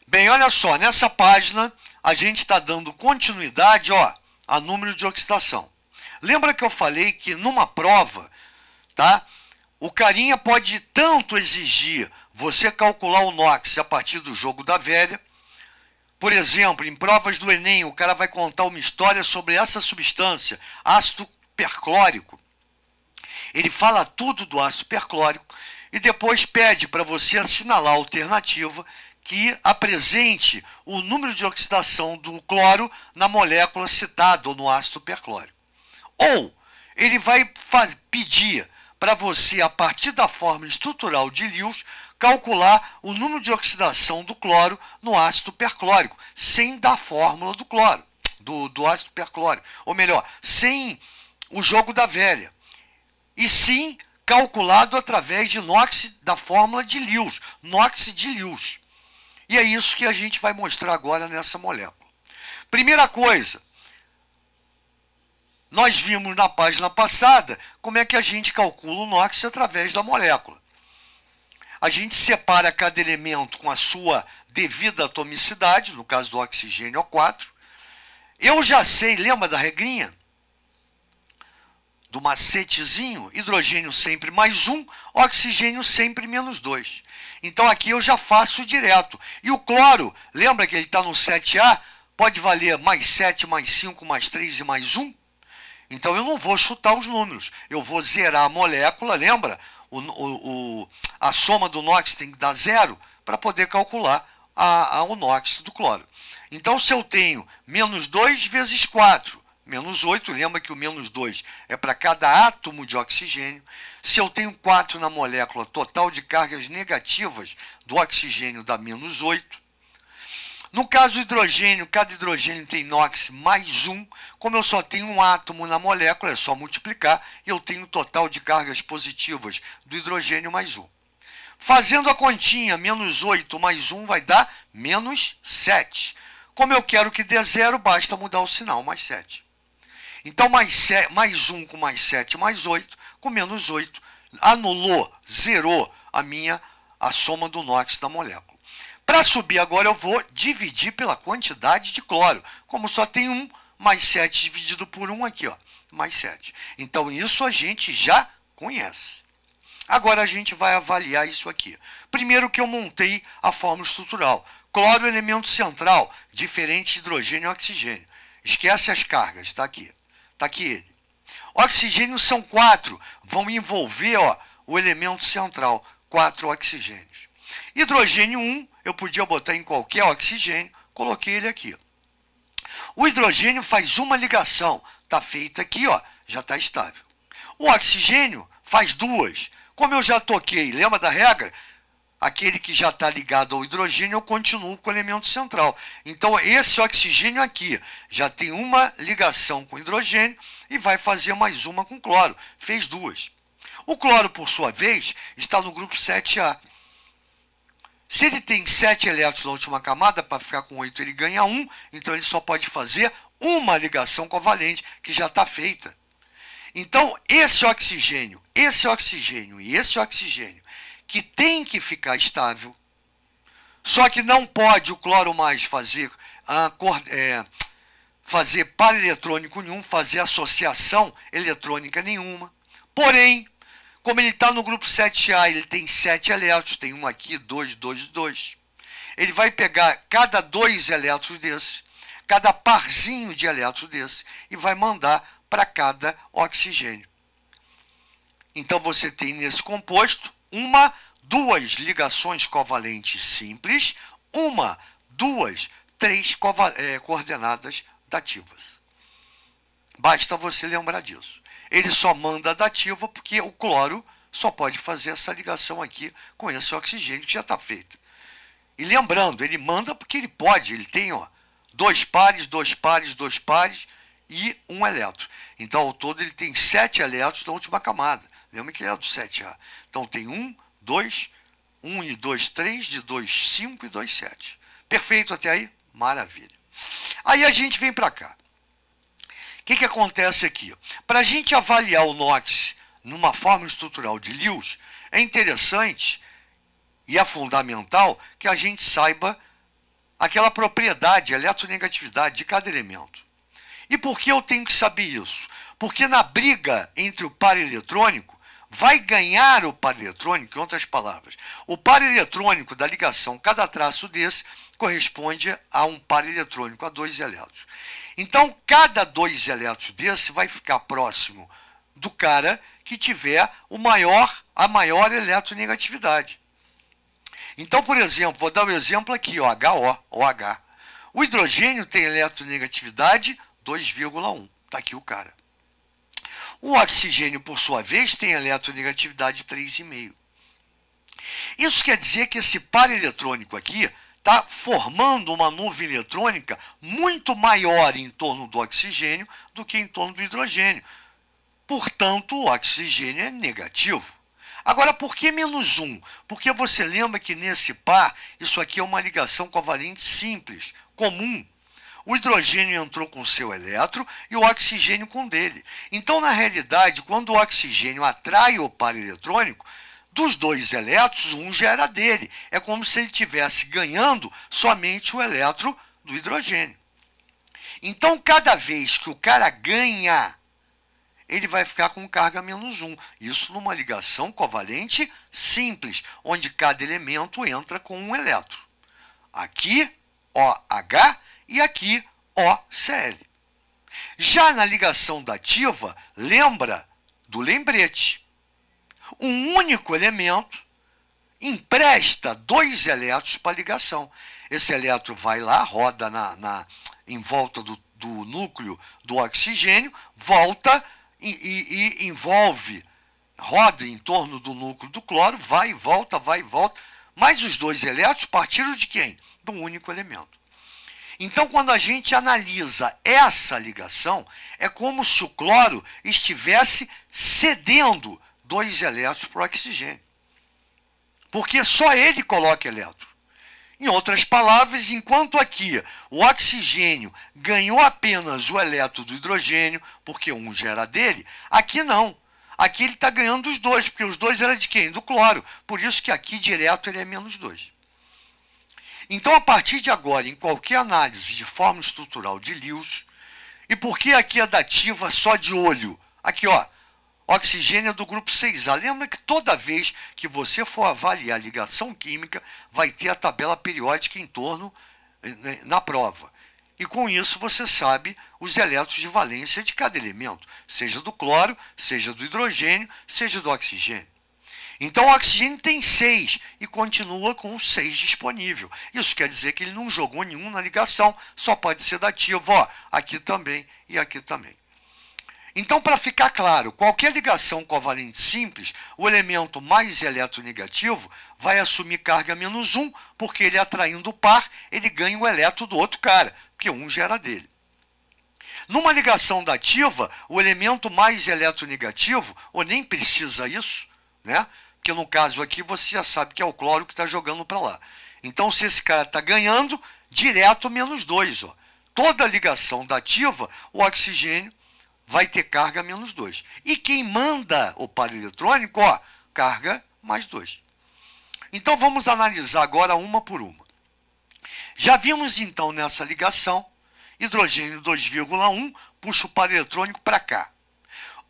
Bem, olha só, nessa página a gente está dando continuidade a número de oxidação. Lembra que eu falei que numa prova, tá? O carinha pode tanto exigir você calcular o NOx a partir do jogo da velha. Por exemplo, em provas do Enem, o cara vai contar uma história sobre essa substância, ácido perclórico. Ele fala tudo do ácido perclórico e depois pede para você assinalar a alternativa que apresente o número de oxidação do cloro na molécula citada ou no ácido perclórico. Ou ele vai pedir para você, a partir da fórmula estrutural de Lewis, calcular o número de oxidação do cloro no ácido perclórico, sem dar a fórmula do cloro, do ácido perclórico. Ou melhor, sem o jogo da velha. E sim calculado através de NOx da fórmula de Lewis, NOx de Lewis. E é isso que a gente vai mostrar agora nessa molécula. Primeira coisa, nós vimos na página passada como é que a gente calcula o NOx através da molécula. A gente separa cada elemento com a sua devida atomicidade, no caso do oxigênio O4. Eu já sei, lembra da regrinha? Do macetezinho, hidrogênio sempre mais 1, oxigênio sempre menos 2. Então aqui eu já faço direto. E o cloro, lembra que ele está no 7A? Pode valer mais 7, mais 5, mais 3 e mais 1? Então eu não vou chutar os números. Eu vou zerar a molécula, lembra? A soma do NOx tem que dar 0 para poder calcular o NOx do cloro. Então se eu tenho menos 2 vezes 4, menos 8, lembra que o menos 2 é para cada átomo de oxigênio. Se eu tenho 4 na molécula, total de cargas negativas do oxigênio dá menos 8. No caso do hidrogênio, cada hidrogênio tem NOx mais 1. Como eu só tenho um átomo na molécula, é só multiplicar e eu tenho o total de cargas positivas do hidrogênio mais 1. Fazendo a continha, menos 8 mais 1 vai dar menos 7. Como eu quero que dê 0, basta mudar o sinal, mais 7. Então, mais 1 com mais 7 mais 8, com menos 8, anulou, zerou a soma do NOx da molécula. Para subir agora eu vou dividir pela quantidade de cloro. Como só tem 1, mais 7 dividido por 1 aqui, mais 7. Então isso a gente já conhece. Agora a gente vai avaliar isso aqui. Primeiro que eu montei a fórmula estrutural. Cloro, elemento central, diferente de hidrogênio e oxigênio. Esquece as cargas, está aqui. Está aqui ele. Oxigênio são 4, vão envolver o elemento central, 4 oxigênios. Hidrogênio 1, eu podia botar em qualquer oxigênio, coloquei ele aqui. O hidrogênio faz uma ligação, está feita aqui, já está estável. O oxigênio faz 2. Como eu já toquei, lembra da regra? Aquele que já está ligado ao hidrogênio, eu continuo com o elemento central. Então, esse oxigênio aqui já tem uma ligação com o hidrogênio e vai fazer mais uma com cloro. Fez 2. O cloro, por sua vez, está no grupo 7A. Se ele tem 7 elétrons na última camada, para ficar com 8 ele ganha 1, então ele só pode fazer uma ligação covalente que já está feita. Então, esse oxigênio e esse oxigênio, que tem que ficar estável, só que não pode o cloro mais fazer par eletrônico nenhum, fazer associação eletrônica nenhuma. Porém, como ele está no grupo 7A, ele tem 7 elétrons, tem um aqui, 2, 2, 2. Ele vai pegar cada 2 elétrons desse, cada parzinho de elétrons desse, e vai mandar para cada oxigênio. Então você tem nesse composto 2 ligações covalentes simples, 2, 3 coordenadas dativas. Basta você lembrar disso. Ele só manda dativa porque o cloro só pode fazer essa ligação aqui com esse oxigênio que já está feito. E lembrando, ele manda porque ele pode, ele tem 2 pares, 2 pares, 2 pares e 1 elétron. Então, ao todo, ele tem 7 elétrons na última camada. Lembra que ele é do 7A. Então, tem 1, 2, 1 e 2, 3, de 2, 5 e 2, 7. Perfeito até aí? Maravilha. Aí a gente vem para cá. O que acontece aqui? Para a gente avaliar o NOx numa fórmula estrutural de Lewis, é interessante e é fundamental que a gente saiba aquela propriedade, eletronegatividade de cada elemento. E por que eu tenho que saber isso? Porque na briga entre o par eletrônico, vai ganhar o par eletrônico, em outras palavras, o par eletrônico da ligação, cada traço desse, corresponde a um par eletrônico, a 2 elétrons. Então, cada 2 elétrons desse vai ficar próximo do cara que tiver a maior eletronegatividade. Então, por exemplo, vou dar um exemplo aqui, ó, OH. O hidrogênio tem eletronegatividade 2,1. Está aqui o cara. O oxigênio, por sua vez, tem eletronegatividade 3,5. Isso quer dizer que esse par eletrônico aqui está formando uma nuvem eletrônica muito maior em torno do oxigênio do que em torno do hidrogênio. Portanto, o oxigênio é negativo. Agora, por que menos 1? Porque você lembra que nesse par, isso aqui é uma ligação covalente simples, comum. O hidrogênio entrou com o seu elétron e o oxigênio com o dele. Então, na realidade, quando o oxigênio atrai o par eletrônico, dos 2 elétrons, um já era dele. É como se ele estivesse ganhando somente o elétron do hidrogênio. Então, cada vez que o cara ganha, ele vai ficar com carga menos 1. Isso numa ligação covalente simples, onde cada elemento entra com um elétron. Aqui, OH, e aqui, OCl. Já na ligação dativa, lembra do lembrete. Um único elemento empresta 2 elétrons para a ligação. Esse elétron vai lá, roda em volta do núcleo do oxigênio, volta e envolve, roda em torno do núcleo do cloro, vai e volta, mas os 2 elétrons partiram de quem? Do único elemento. Então, quando a gente analisa essa ligação, é como se o cloro estivesse cedendo 2 elétrons para o oxigênio. Porque só ele coloca elétron. Em outras palavras, enquanto aqui o oxigênio ganhou apenas o elétron do hidrogênio, porque um já era dele, aqui não. Aqui ele está ganhando os 2, porque os 2 eram de quem? Do cloro. Por isso que aqui direto ele é menos 2. Então, a partir de agora, em qualquer análise de fórmula estrutural de Lewis, e por que aqui é dativa só de olho? Aqui, ó, oxigênio do grupo 6A. Lembra que toda vez que você for avaliar a ligação química, vai ter a tabela periódica em torno na prova. E com isso você sabe os elétrons de valência de cada elemento, seja do cloro, seja do hidrogênio, seja do oxigênio. Então o oxigênio tem 6 e continua com o 6 disponível. Isso quer dizer que ele não jogou nenhum na ligação, só pode ser dativo, ó, aqui também e aqui também. Então, para ficar claro, qualquer ligação covalente simples, o elemento mais eletronegativo vai assumir carga menos 1, porque ele atraindo o par, ele ganha o elétron do outro cara, porque um já era dele. Numa ligação dativa, o elemento mais eletronegativo, ou nem precisa isso, né? Porque no caso aqui você já sabe que é o cloro que está jogando para lá. Então, se esse cara está ganhando, direto menos 2. Ó. Toda ligação dativa, o oxigênio vai ter carga menos 2. E quem manda o par eletrônico, ó, carga mais 2. Então, vamos analisar agora uma por uma. Já vimos, então, nessa ligação, hidrogênio 2,1 puxa o par eletrônico para cá.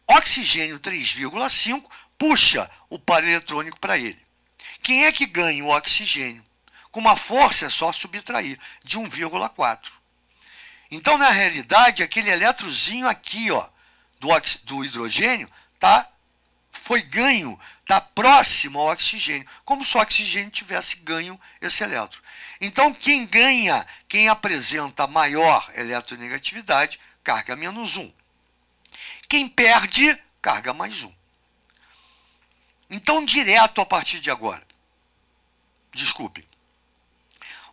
Oxigênio 3,5 puxa o par eletrônico para ele. Quem é que ganha o oxigênio? Com uma força é só subtrair, de 1,4. Então, na realidade, aquele eletrozinho aqui, ó, do hidrogênio, foi ganho, está próximo ao oxigênio, como se o oxigênio tivesse ganho esse elétron. Então, quem ganha, quem apresenta maior eletronegatividade, carga menos 1. Quem perde, carga mais 1. Então, direto a partir de agora, desculpe,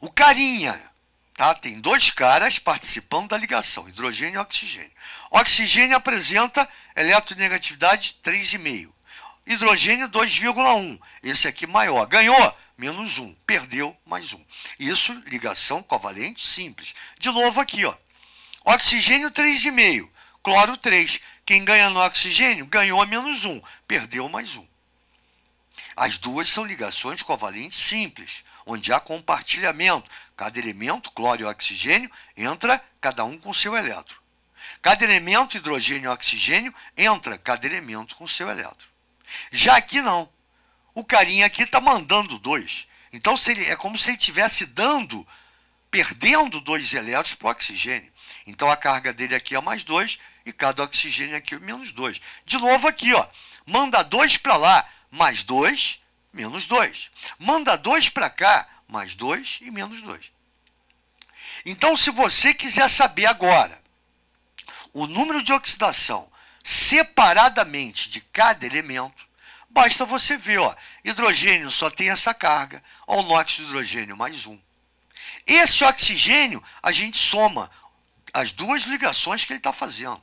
o carinha, tá? Tem 2 caras participando da ligação, hidrogênio e oxigênio. Oxigênio apresenta eletronegatividade 3,5. Hidrogênio 2,1. Esse aqui maior. Ganhou? Menos 1. Perdeu? Mais 1. Isso, ligação covalente simples. De novo aqui, ó. Oxigênio 3,5. Cloro 3. Quem ganha no oxigênio ganhou menos 1. Perdeu mais 1. As duas são ligações covalentes simples, onde há compartilhamento. Cada elemento, cloro e oxigênio, entra cada um com seu elétron. Cada elemento, hidrogênio e oxigênio, entra cada elemento com seu elétron. Já aqui não. O carinha aqui está mandando 2. Então é como se ele estivesse perdendo 2 elétrons para o oxigênio. Então a carga dele aqui é mais 2 e cada oxigênio aqui é menos 2. De novo aqui, ó, manda 2 para lá, mais 2, menos 2. Manda 2 para cá, mais 2 e menos 2. Então, se você quiser saber agora o número de oxidação separadamente de cada elemento, basta você ver, ó, hidrogênio só tem essa carga, ó, o NOx do hidrogênio mais 1. Esse oxigênio, a gente soma as duas ligações que ele está fazendo.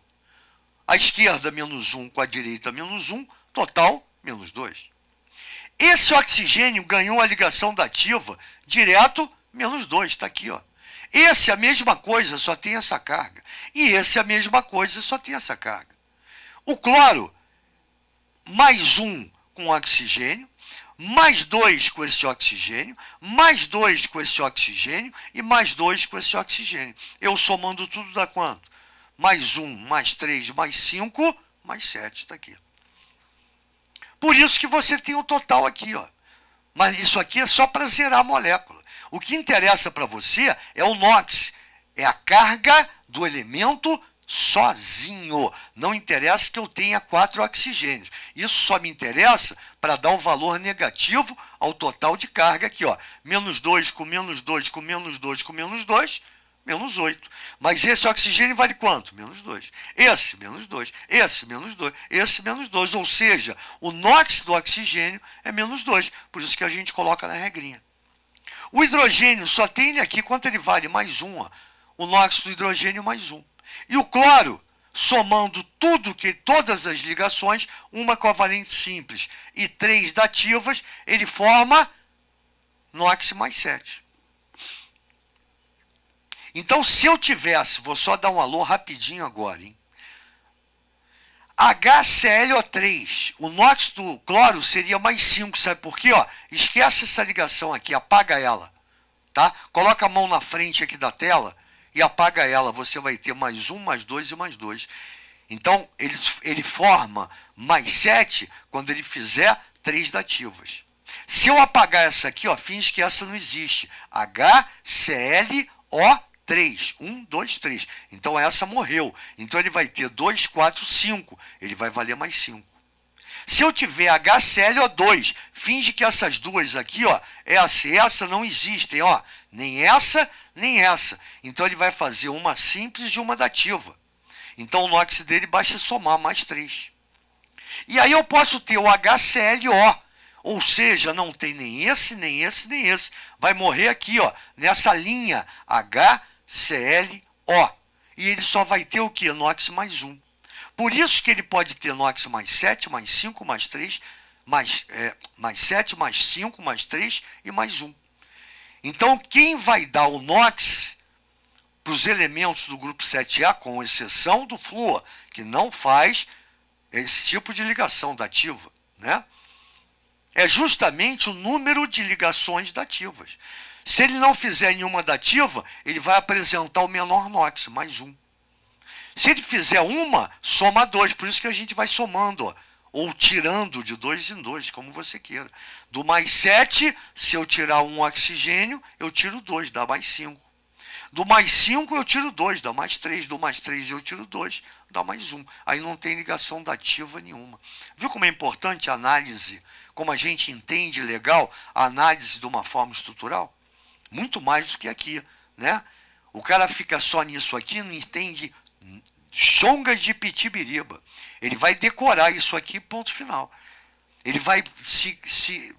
A esquerda menos 1 com a direita menos 1, total menos 2. Esse oxigênio ganhou a ligação dativa direto menos 2, está aqui, ó. Esse é a mesma coisa, só tem essa carga. E esse é a mesma coisa, só tem essa carga. O cloro, mais 1 com oxigênio, mais 2 com esse oxigênio, mais 2 com esse oxigênio e mais 2 com esse oxigênio. Eu somando tudo dá quanto? Mais 1, mais 3, mais 5, mais 7, está aqui. Por isso que você tem o total aqui, ó. Mas isso aqui é só para zerar a molécula. O que interessa para você é o NOx, é a carga do elemento sozinho. Não interessa que eu tenha 4 oxigênios. Isso só me interessa para dar um valor negativo ao total de carga aqui, ó. Menos 2 com menos 2 com menos 2 com menos 2, menos 8. Mas esse oxigênio vale quanto? Menos 2. Esse, menos 2. Esse, menos 2. Esse, menos 2. Ou seja, o NOx do oxigênio é menos 2. Por isso que a gente coloca na regrinha. O hidrogênio só tem ele aqui, quanto ele vale? Mais 1. Ó. O NOx do hidrogênio mais 1. E o cloro, somando todas as ligações, uma covalente simples e 3 dativas, ele forma NOx mais 7. Então, se eu tivesse, vou só dar um alô rapidinho agora, hein? HClO3, o NOx do cloro seria mais 5, sabe por quê? Ó, esquece essa ligação aqui, apaga ela, tá? Coloca a mão na frente aqui da tela e apaga ela, você vai ter mais 1, mais 2 e mais 2. Então, ele forma mais 7 quando ele fizer 3 dativas. Se eu apagar essa aqui, ó, finge que essa não existe. HClO3. 1, 2, 3. Então essa morreu. Então ele vai ter 2, 4, 5. Ele vai valer mais 5. Se eu tiver HClO2, finge que essas duas aqui, ó, essa e essa não existem, ó, nem essa, nem essa. Então ele vai fazer uma simples e uma dativa. Então o NOx dele basta somar mais 3. E aí eu posso ter o HClO, ou seja, não tem nem esse, nem esse, nem esse. Vai morrer aqui, ó, nessa linha HClO. E ele só vai ter o que? NOx mais 1. Por isso que ele pode ter NOx mais 7, mais 5, mais 3, mais 7, mais 5, mais 3 e mais 1. Então, quem vai dar o NOx para os elementos do grupo 7A, com exceção do flúor, que não faz esse tipo de ligação dativa, né? É justamente o número de ligações dativas. Se ele não fizer nenhuma dativa, ele vai apresentar o menor NOx, mais 1. Se ele fizer uma, soma 2. Por isso que a gente vai somando, ó, ou tirando de 2 em 2, como você queira. Do mais 7, se eu tirar um oxigênio, eu tiro 2, dá mais 5. Do mais 5, eu tiro 2, dá mais 3. Do mais 3, eu tiro 2, dá mais 1. Aí não tem ligação dativa nenhuma. Viu como é importante a análise? Como a gente entende legal a análise de uma forma estrutural? Muito mais do que aqui, né? O cara fica só nisso aqui, não entende chongas de pitibiriba. Ele vai decorar isso aqui, ponto final. Ele vai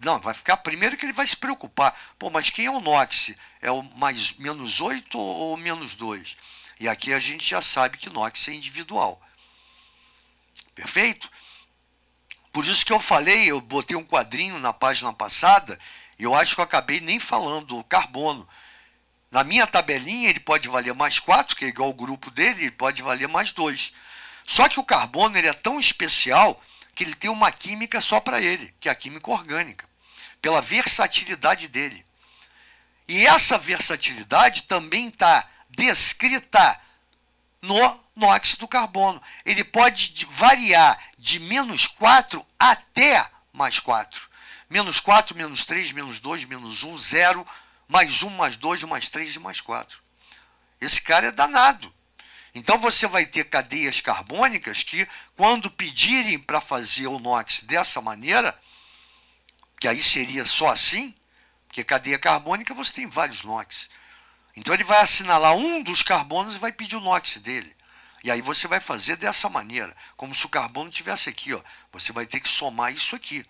não, vai ficar primeiro que ele vai se preocupar. Pô, mas quem é o NOx? É o mais menos 8 ou menos 2? E aqui a gente já sabe que NOx é individual. Perfeito? Por isso que eu falei, eu botei um quadrinho na página passada, e eu acho que eu acabei nem falando o carbono. Na minha tabelinha ele pode valer mais 4, que é igual ao grupo dele, ele pode valer mais 2. Só que o carbono ele é tão especial que ele tem uma química só para ele, que é a química orgânica, pela versatilidade dele. E essa versatilidade também está descrita no NOx do carbono. Ele pode variar de -4 até +4. -4, -3, -2, -1, 0, +1, +2, +3 e +4. Esse cara é danado. Então você vai ter cadeias carbônicas que, quando pedirem para fazer o NOx dessa maneira, que aí seria só assim, porque cadeia carbônica você tem vários NOx. Então ele vai assinalar um dos carbonos e vai pedir o NOx dele. E aí você vai fazer dessa maneira, como se o carbono tivesse aqui, ó. Você vai ter que somar isso aqui.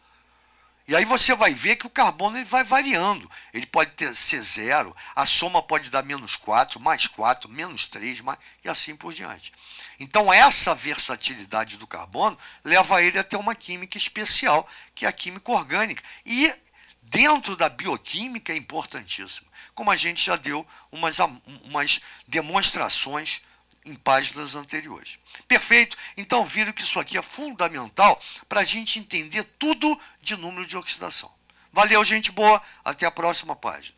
E aí você vai ver que o carbono ele vai variando. Ele pode ser 0, a soma pode dar -4, +4, -3, e assim por diante. Então essa versatilidade do carbono leva ele a ter uma química especial, que é a química orgânica. E dentro da bioquímica é importantíssimo, como a gente já deu umas demonstrações em páginas anteriores. Perfeito? Então viram que isso aqui é fundamental para a gente entender tudo de número de oxidação. Valeu, gente boa. Até a próxima página.